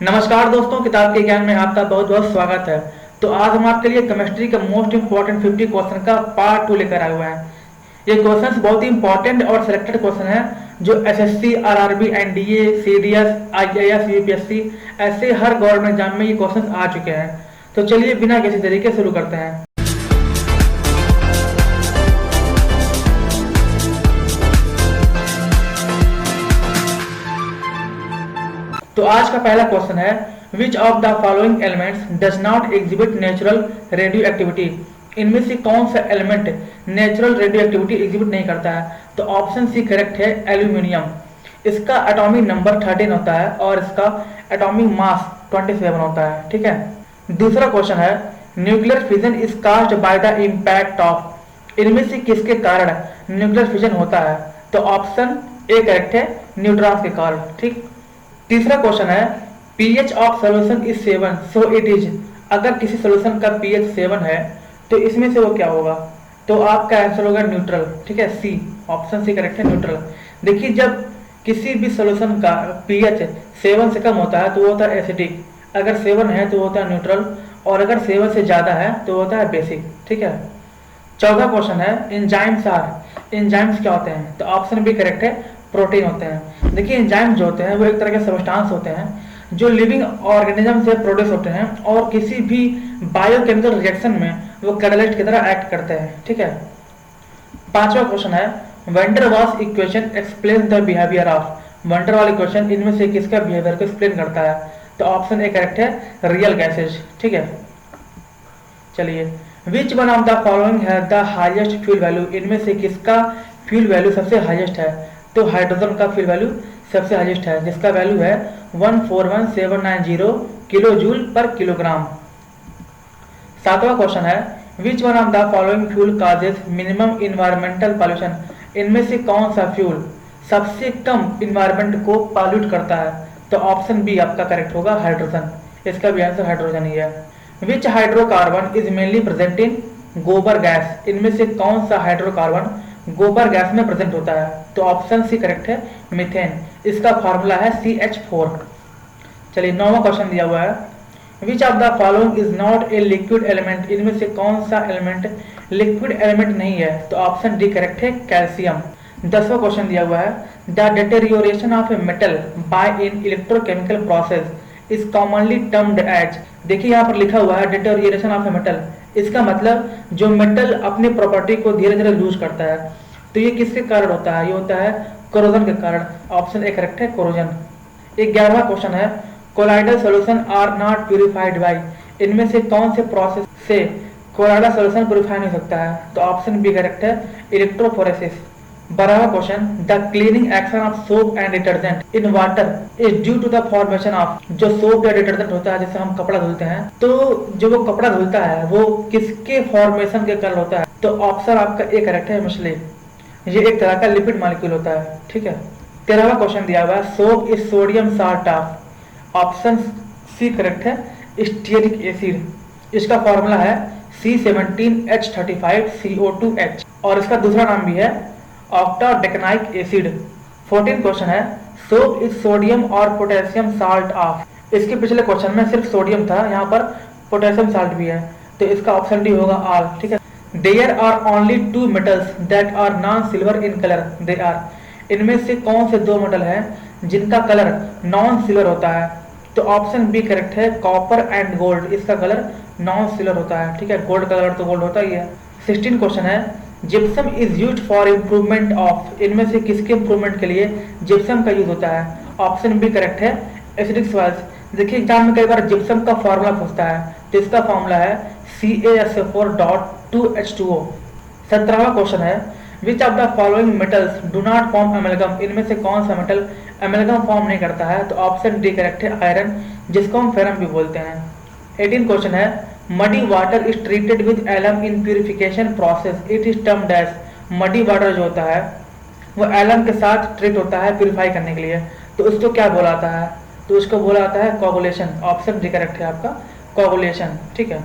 नमस्कार दोस्तों, किताब के ज्ञान में आपका बहुत बहुत स्वागत है। तो आज हम आपके लिए केमिस्ट्री का मोस्ट इंपॉर्टेंट 50 क्वेश्चन का पार्ट 2 लेकर आए हुए हैं। ये क्वेश्चंस बहुत ही इंपॉर्टेंट और सिलेक्टेड क्वेश्चन है जो SSC, RRB, NDA, CDS, IAS, UPSC ऐसे हर गवर्नमेंट एग्जाम में ये क्वेश्चन आ चुके हैं। तो चलिए बिना किसी तरीके शुरू करते हैं। तो आज का पहला क्वेश्चन है, which of the following elements does not exhibit natural radio activity. इनमें से कौन सा element natural radio activity exhibit नहीं करता है? तो ऑप्शन सी करेक्ट है, एल्यूमिनियम। इसका एटॉमिक नंबर 13 होता है और इसका एटॉमिक मास 27 होता है। ठीक है। दूसरा क्वेश्चन है, nuclear fission is caused by the impact of. इनमें से किसके कारण न्यूक्लियर फिजन होता है? तो ऑप्शन ए करेक्ट है, न्यूट्रॉन्स के कारण। ठीक। तीसरा क्वेश्चन है, pH of solution is 7 so it is. अगर किसी सोल्यूशन का पीएच 7 है तो इसमें से वो क्या होगा? तो आपका आंसर होगा न्यूट्रल। ठीक है, सी, ऑप्शन सी करेक्ट है, न्यूट्रल। देखिए, जब किसी भी सोल्यूशन का पीएच 7 से कम होता है तो वो होता है एसिडिक, अगर 7 है तो वो होता है न्यूट्रल, और अगर 7 से ज्यादा है तो वो होता है बेसिक। ठीक है। चौथा क्वेश्चन है, एंजाइम्स आर। एंजाइम्स क्या होते हैं? तो ऑप्शन बी करेक्ट है, प्रोटीन होते हैं। देखिए, एंजाइम जो होते हैं वो एक तरह के सब्सटेंस होते हैं जो लिविंग ऑर्गेनिज्म से प्रोड्यूस होते हैं और किसी भी बायोकेमिकल रिएक्शन में वो कैटालिस्ट की तरह एक्ट करते हैं। ठीक है। पांचवा क्वेश्चन है, van Waals equation explain the behaviour of. Van Waal equation इनमें से किसका बिहेवियर को एक्सप्लेन करता है? तो ऑप्शन ए करेक्ट है, रियल गैसेज। ठीक है। चलिए, which one of the following है द हाईएस्ट फ्यूल वैल्यू। इनमें से किसका फ्यूल वैल्यू सबसे हाईएस्ट है? तो हाइड्रोजन का फ्यूल वैल्यू सबसे हाईएस्ट है, जिसका वैल्यू है 141790 किलो जूल पर किलोग्राम। सातवां क्वेश्चन है, विच one of the following fuel causes minimum environmental pollution. इनमें से कौन सा फ्यूल सबसे कम इन्वायरमेंट को पॉल्यूट करता है? तो ऑप्शन बी आपका करेक्ट होगा, हाइड्रोजन। इसका भी आंसर हाइड्रोजन ही है। Which hydrocarbon is mainly present in gobar gas. इनमें से कौन सा हाइड्रोकार्बन गोबर गैस में प्रेजेंट होता है? तो ऑप्शन सी करेक्ट है, मीथेन। इसका फॉर्मूला है CH4। चलिए, नौवां क्वेश्चन दिया हुआ है, which of the following is not a liquid element. इनमें से कौन सा एलिमेंट लिक्विड एलिमेंट नहीं है? तो ऑप्शन डी करेक्ट है, कैल्शियम। 10वां क्वेश्चन दिया हुआ है, the deterioration of a metal by in electrochemical process is commonly termed as. देखिए, यहाँ पर लिखा हुआ है डिटेरियोरेशन ऑफ ए मेटल। इसका मतलब जो मेटल अपनी प्रॉपर्टी को धीरे धीरे लूज करता है, तो ये किसके कारण होता है? ये होता है कोरोजन के कारण। ऑप्शन ए करेक्ट है, कोरोजन। 11वां क्वेश्चन है, colloidal solution are not purified by. इनमें से कौन से प्रोसेस से कोलाइडल सॉल्यूशन प्यूरिफाई नहीं सकता है? तो ऑप्शन बी करेक्ट है, इलेक्ट्रोफोरेसिस। 12वां question, the cleaning action of soap and detergent in water is due to the formation of. जो सोप या डिटर्जेंट होता है जिससे हम कपड़ा धुलते हैं, तो जो वो कपड़ा धुलता है वो किसके फॉर्मेशन के कारण होता है? तो ऑप्शन आपका ए करेक्ट है, मछली। ये एक तरह का लिपिड मॉलिक्यूल होता है। ठीक है। 13वां क्वेश्चन दिया हुआ है, soap is sodium salt of. Option C correct है, स्टीयरिक एसिड। इसका फॉर्मूला है C17H35CO2H और इसका दूसरा नाम भी है ऑक्टाडेकनाइक एसिड। 14 क्वेश्चन है, सोप इज सोडियम और पोटेशियम साल्ट ऑफ। इसके पिछले क्वेश्चन में सिर्फ सोडियम था, यहाँ पर पोटेशियम साल्ट भी है, तो इसका ऑप्शन डी होगा, आल। ठीक है। There are only 2 metals that are non silver in colour, they are. इनमें से कौन से 2 मेटल हैं जिनका कलर नॉन सिल्वर होता है? तो ऑप्शन बी करेक्ट है, कॉपर एंड गोल्ड। इसका कलर नॉन सिल्वर होता है। ठीक है, गोल्ड का कलर तो गोल्ड होता ही है। 16 क्वेश्चन है, gypsum is used for improvement of. इनमें से किसके इम्प्रूवमेंट के लिए जिप्सम का यूज होता है? ऑप्शन बी करेक्ट है, एसिडिक सॉइल्स। देखिए, एग्जाम में कई बार जिप्सम का फॉर्मूला पूछता है, तो इसका फॉर्मूला है CaSO4.2H2O। 17वां क्वेश्चन है, which of the following metals do not form amalgam. इनमें से कौन सा मेटल एमलगम फॉर्म नहीं करता है? तो ऑप्शन डी करेक्ट है, आयरन, जिसको हम फेरम भी बोलते हैं। 18 क्वेश्चन है, muddy water is treated with alum in purification process, it is termed as. Muddy water जो होता है वो एलम के साथ ट्रीट होता है प्यूरिफाई करने के लिए, तो उसको क्या बोला जाता है? तो उसको बोला जाता है कोगुलेशन। ऑप्शन डी करेक्ट है आपका, कोगुलेशन। ठीक है।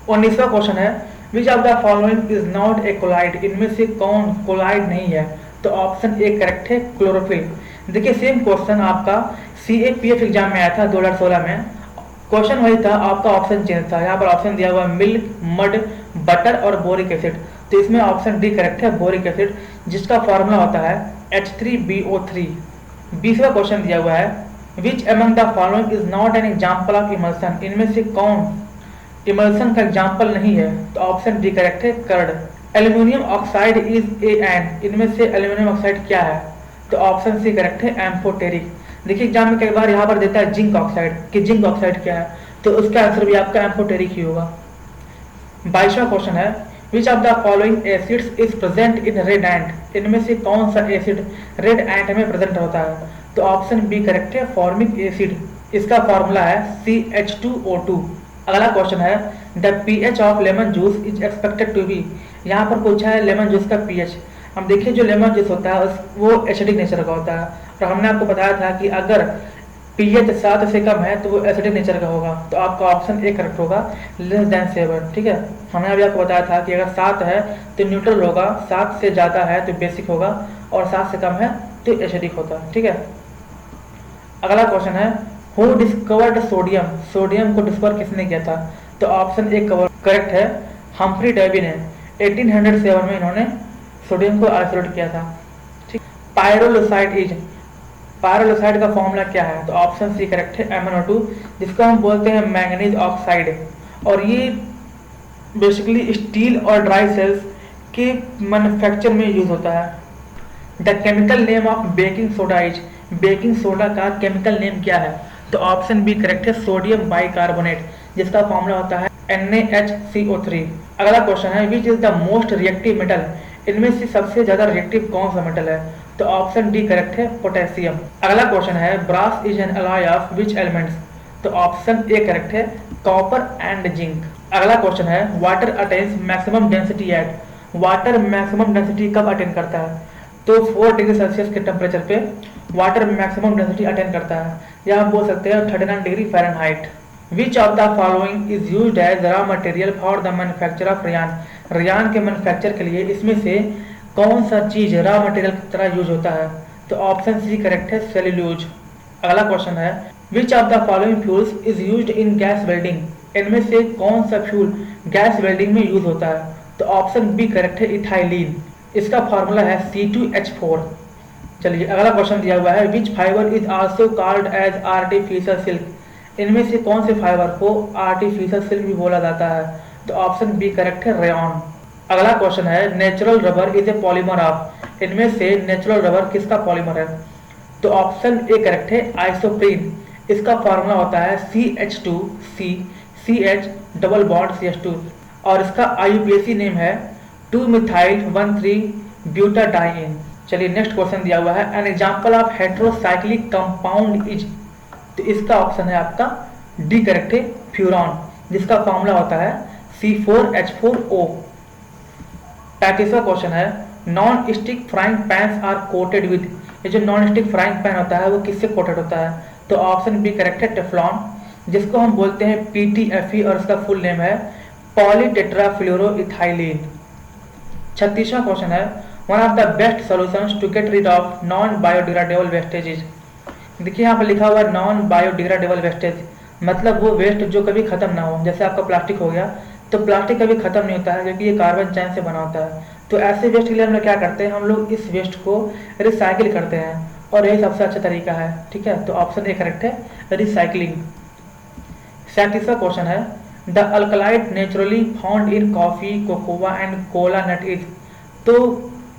19वां क्वेश्चन है, which of the following is not a colloid. इनमें से कौन कोलाइड नहीं है? तो ऑप्शन ए करेक्ट है, क्लोरोफिल। देखिए, सेम क्वेश्चन आपका CAPF एग्जाम में आया था 2016 में। क्वेश्चन वही था, आपका ऑप्शन चेंज था। यहाँ पर ऑप्शन दिया हुआ मिल्क, मड, बटर और बोरिक एसिड। तो इसमें ऑप्शन डी करेक्ट है, बोरिक एसिड, जिसका फॉर्मूला होता है H3BO3। 20वां क्वेश्चन दिया हुआ है, which among the following is not an example of emulsion. इनमें से कौन इमल्सन का एग्जाम्पल नहीं है? तो ऑप्शन डी करेक्ट है, curd. Aluminium oxide is a and. इनमें से एल्यूमिनियम ऑक्साइड क्या है? तो ऑप्शन सी करेक्ट है, एम्फोटेरिक। देखिए एग्जाम में कई बार यहाँ पर देता है जिंक ऑक्साइड, कि जिंक ऑक्साइड क्या है, तो उसका आंसर भी आपका एम्फोटेरिक ही होगा। 22वां क्वेश्चन है, which of the following acids is present in red एंट। इनमें से कौन सा एसिड रेड एंट में प्रेजेंट होता है? तो ऑप्शन बी करेक्ट है, फॉर्मिक एसिड। इसका फॉर्मूला है CH2O2। अगला क्वेश्चन है, the pH of lemon juice is expected to be. यहाँ पर पूछा है लेमन जूस का pH। हम देखिए जो लेमन जूस होता है वो एसिडिक नेचर का होता है, और हमने आपको बताया था कि अगर pH 7 से कम है तो वो एसिडिक नेचर का होगा। तो आपका ऑप्शन ए करेक्ट होगा, लेस देन 7। ठीक है, हमने अभी आपको बताया था कि अगर 7 है तो न्यूट्रल होगा, 7 से ज़्यादा है तो बेसिक होगा, और 7 से कम है तो एसिडिक होता है। ठीक है, अगला क्वेश्चन है, हु डिस्कवर्ड सोडियम। सोडियम को डिस्कवर किसने किया था? तो ऑप्शन ए करेक्ट है, हम्फ्री डेवी ने। 1807 में इन्होंने सोडियम को आइसोलेट किया था। ठीक, पायरोलोसाइड का फॉर्मूला क्या है? तो ऑप्शन सी करेक्ट है, MnO2, जिसको हम बोलते हैं मैंगनीज ऑक्साइड। और ये बेसिकली स्टील और ड्राई सेल्स के मैन्युफैक्चर में यूज होता है। The chemical name of baking soda is. Baking soda का केमिकल नेम क्या है? तो ऑप्शन बी करेक्ट है, सोडियम बाइकार्बोनेट, जिसका फॉर्मूला होता है NaHCO3। अगला क्वेश्चन है, which is the most reactive metal. इनमें से सबसे ज्यादा रिएक्टिव कौन सा मेटल है? तो ऑप्शन डी करेक्ट है, पोटेशियम। अगला क्वेश्चन है, brass is an alloy of which elements. तो ऑप्शन ए करेक्ट है, कॉपर एंड जिंक। अगला क्वेश्चन है, water attains maximum density at. Water maximum density कब अटेन करता है? तो 4 डिग्री सेल्सियस के टेम्परेचर पे वाटर मैक्सिमम डेंसिटी अटेन करता है, या आप बोल सकते हैं 39 degree Fahrenheit. Which of the following is used as raw material for the manufacture of rayon. Rayon के मैन्युफैक्चर के लिए इसमें से कौन सा चीज रॉ मटेरियल की तरह यूज होता है? तो ऑप्शन सी करेक्ट है, सेल्यूलोज। अगला क्वेश्चन है, which of the following fuels is used in gas welding. इनमें से कौन सा फ्यूल गैस वेल्डिंग में यूज होता है? तो ऑप्शन बी करेक्ट है, इथाइलिन। इसका फॉर्मूला है C2H4। चलिए अगला क्वेश्चन दिया हुआ है, which fibre is also called as artificial silk. इनमें से कौन से फाइबर को आर्टिफिशियल सिल्क भी बोला जाता है? तो ऑप्शन बी करेक्ट है, रेयॉन। अगला क्वेश्चन है, natural rubber is a polymer of. इनमें से नेचुरल रबर किसका पॉलीमर है? तो ऑप्शन ए करेक्ट है, आइसोप्रीन। इसका फॉर्मूला होता है CH2C CH double bond CH2, और इसका IUPAC नेम है 2-methyl-1,3 ब्यूटाडाइन। चलिए नेक्स्ट क्वेश्चन दिया हुआ है, an example of heterocyclic compound is. तो इसका ऑप्शन है आपका डी करेक्ट है, फ्यूरॉन, जिसका फॉर्मूला होता है C4H4O। 35वां क्वेश्चन है, non stick frying pans are coated with. ये जो नॉन स्टिक फ्राइंग पैन होता है वो किससे कोटेड होता है? तो ऑप्शन बी करेक्ट है, टेफ्लॉन, जिसको हम बोलते हैं PTFE, और इसका फुल नेम है पॉलीटेट्राफ्लोरोइथाइलिन। 36वां क्वेश्चन है, one of the best solutions to get rid of non biodegradable wastages. देखिए यहाँ पर लिखा हुआ है नॉन बायोडिग्रेडेबल वेस्टेज, मतलब वो वेस्ट जो कभी खत्म ना हो। जैसे आपका प्लास्टिक हो गया, तो प्लास्टिक कभी खत्म नहीं होता है क्योंकि ये कार्बन चैन से बना होता है। तो ऐसे वेस्ट के लिए हम लोग क्या करते हैं, हम लोग इस वेस्ट को रिसाइकिल करते हैं, और यही सबसे अच्छा तरीका है। ठीक है, तो ऑप्शन ए करेक्ट है, रिसाइकलिंग। 37वां क्वेश्चन है, the alkaloid naturally found in coffee, cocoa and cola nut is. तो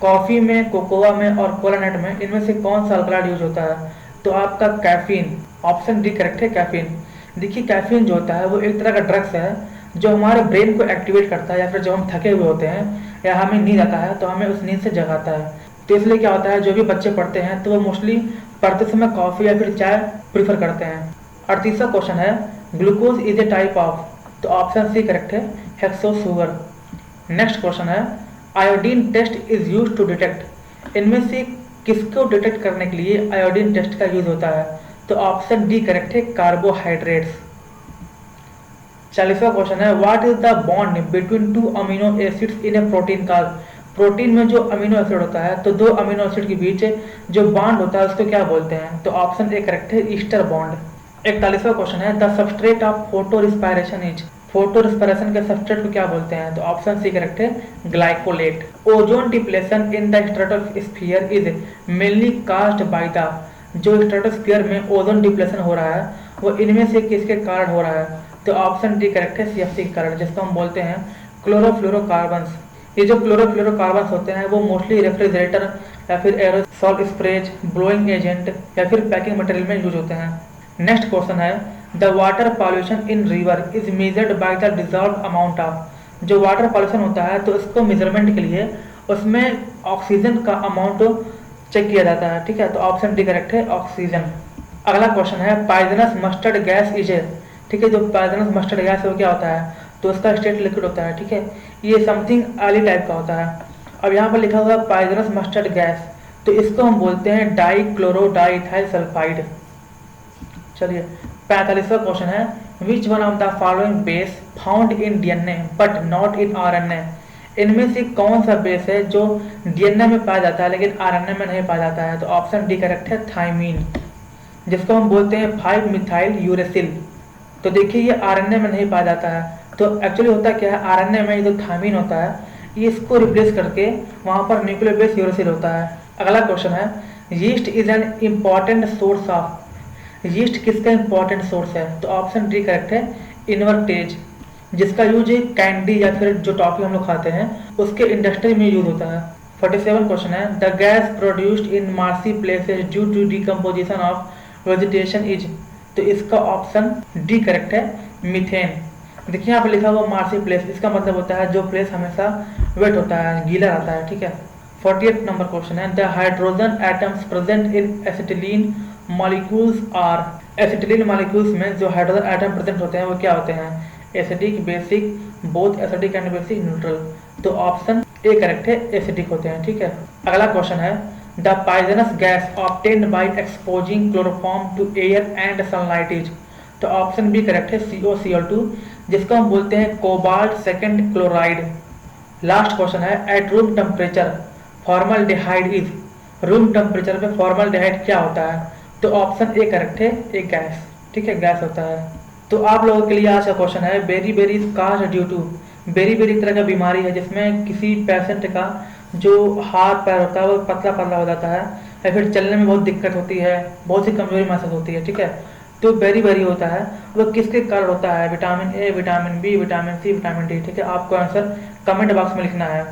कॉफी में, कोकोआ में और कोला नट में इनमें से कौन सा अल्कलाइड यूज होता है? तो आपका कैफीन। ऑप्शन डी करेक्ट है, कैफीन। देखिए कैफीन जो होता है वो एक तरह का ड्रग्स है जो हमारे ब्रेन को एक्टिवेट करता है, या फिर जब हम थके हुए होते हैं या हमें नींद आता है तो हमें उस नींद से जगाता है। तो इसलिए क्या होता है, जो भी बच्चे पढ़ते हैं तो वो मोस्टली पढ़ते समय कॉफ़ी या फिर चाय प्रीफर करते हैं। 38वां क्वेश्चन है, glucose is a type of. तो ऑप्शन सी करेक्ट है, हेक्सो शुगर। नेक्स्ट क्वेश्चन है, iodine test is use to detect. इनमें से किसको डिटेक्ट करने के लिए आयोडीन टेस्ट का यूज होता है? तो ऑप्शन डी करेक्ट है, कार्बोहाइड्रेट्स। 40वां क्वेश्चन है, what is the bond between 2 amino acids in A protein called. Protein में जो अमीनो एसिड होता है, तो दो अमीनो एसिड के बीच जो बॉन्ड होता है उसको क्या बोलते हैं? तो ऑप्शन ए करेक्ट है, ईस्टर बॉन्ड। 41वां क्वेश्चन है, the substrate of photo respiration is. Photo respiration के सबस्ट्रेट को क्या बोलते हैं? तो ऑप्शन सी करेक्ट है, glycolate. Ozone depletion in the stratosphere is mainly caused by the. जो स्ट्रेटोस्फीयर में ओजोन डिप्लेशन हो रहा है वो इनमें से किसके कारण हो रहा है? तो ऑप्शन डी करेक्ट है, सीएफसी के कारण, जिसको हम बोलते हैं क्लोरोफ्लोरोकार्बन्स। ये जो क्लोरोफ्लोरोकार्बन्स होते हैं वो मोस्टली रेफ्रिजरेटर या फिर एरोसॉल स्प्रेज, ब्लोइंग एजेंट या फिर पैकिंग मटेरियल में यूज होते हैं। नेक्स्ट क्वेश्चन है, the water pollution in river is measured by the dissolve amount of. जो वाटर पॉल्यूशन होता है तो इसको मेजरमेंट के लिए उसमें ऑक्सीजन का अमाउंट चेक किया जाता है, ठीक है। तो ऑप्शन डी करेक्ट है, ऑक्सीजन। अगला क्वेश्चन है, पॉइजनस मस्टर्ड गैस इज, ठीक है। जो पॉइजनस मस्टर्ड गैस है वो क्या होता है? तो उसका स्टेट लिक्विड होता है, ठीक है। ये समथिंग ऑयली टाइप का होता है। अब यहाँ पर लिखा हुआ है पॉइजनस मस्टर्ड गैस, तो इसको हम बोलते हैं डाइक्लोरोडाइथाइल सल्फाइड। चलिए 45वां क्वेश्चन है, विच one of the following base found in DNA but not in RNA. इनमें से कौन सा बेस है जो डीएनए में पाया जाता है लेकिन आरएनए में नहीं पाया जाता है? तो ऑप्शन डी करेक्ट है, थायमीन, जिसको हम बोलते हैं 5 मिथाइल यूरेसिल। तो देखिए ये आरएनए में नहीं पाया जाता है, तो एक्चुअली होता क्या है, आरएनए में जो थायमीन होता है ये इसको रिप्लेस करके वहाँ पर न्यूक्लियर बेस यूरेसिल होता है। अगला क्वेश्चन है, yeast is an important source of. Yeast किसका इंपॉर्टेंट सोर्स है? तो ऑप्शन डी करेक्ट है, इनवर्टेज, जिसका यूज कैंडी या फिर जो टॉफी हम लोग खाते हैं उसके इंडस्ट्री में यूज होता है। 47 क्वेश्चन है, the gas produced in marshy places due to decomposition of vegetation is. तो इसका ऑप्शन डी करेक्ट है, मीथेन। देखिए यहाँ पे लिखा हुआ मार्सी प्लेस, इसका मतलब होता है जो प्लेस हमेशा वेट होता है, गीला रहता है, ठीक है। 48 नंबर क्वेश्चन है, the hydrogen atoms present in acetylene molecules are. Acetylene molecules में जो हाइड्रोजन एटम प्रेजेंट होते हैं वो क्या होते हैं? Acidic, basic, both acidic and basic, neutral. तो ऑप्शन ए करेक्ट है, एसिडिक होते हैं, ठीक है। अगला क्वेश्चन है, the poisonous gas obtained by exposing chloroform to air and sunlight is. तो ऑप्शन बी करेक्ट है, COCl2, जिसको हम बोलते हैं cobalt second chloride. Last question है, at room temperature formaldehyde is. Room temperature पे फॉर्मल्डिहाइड क्या होता है? तो ऑप्शन ए करेक्ट है, एक गैस, ठीक है, गैस होता है। तो आप लोगों के लिए आज का क्वेश्चन है, beriberi cause due to. Beriberi तरह का बीमारी है जिसमें किसी पेशेंट का जो हाथ पैर होता है वो पतला पतला हो जाता है या फिर चलने में बहुत दिक्कत होती है, बहुत सी कमजोरी महसूस होती है, ठीक है। तो बेरी बेरी होता है वो किसके कारण होता है? Vitamin A, vitamin B, vitamin C, vitamin D, ठीक है। आपको आंसर कमेंट बॉक्स में लिखना है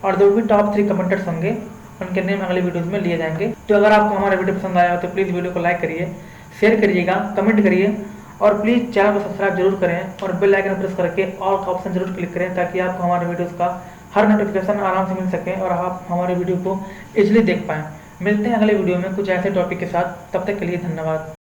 और जो भी टॉप 3 कमेंटर्स होंगे उनके नेम अगले वीडियोस में लिए जाएंगे। तो अगर आपको हमारा वीडियो पसंद आया हो तो प्लीज़ वीडियो को लाइक करिए, शेयर करिएगा, कमेंट करिए और प्लीज़ चैनल को सब्सक्राइब जरूर करें और बेल आइकन प्रेस करके ऑल का ऑप्शन जरूर क्लिक करें ताकि आपको हमारे वीडियोस का हर नोटिफिकेशन आराम से मिल सके और आप हमारे वीडियो को इजीली देख पाएँ। मिलते हैं अगले वीडियो में कुछ ऐसे टॉपिक के साथ, तब तक के लिए धन्यवाद।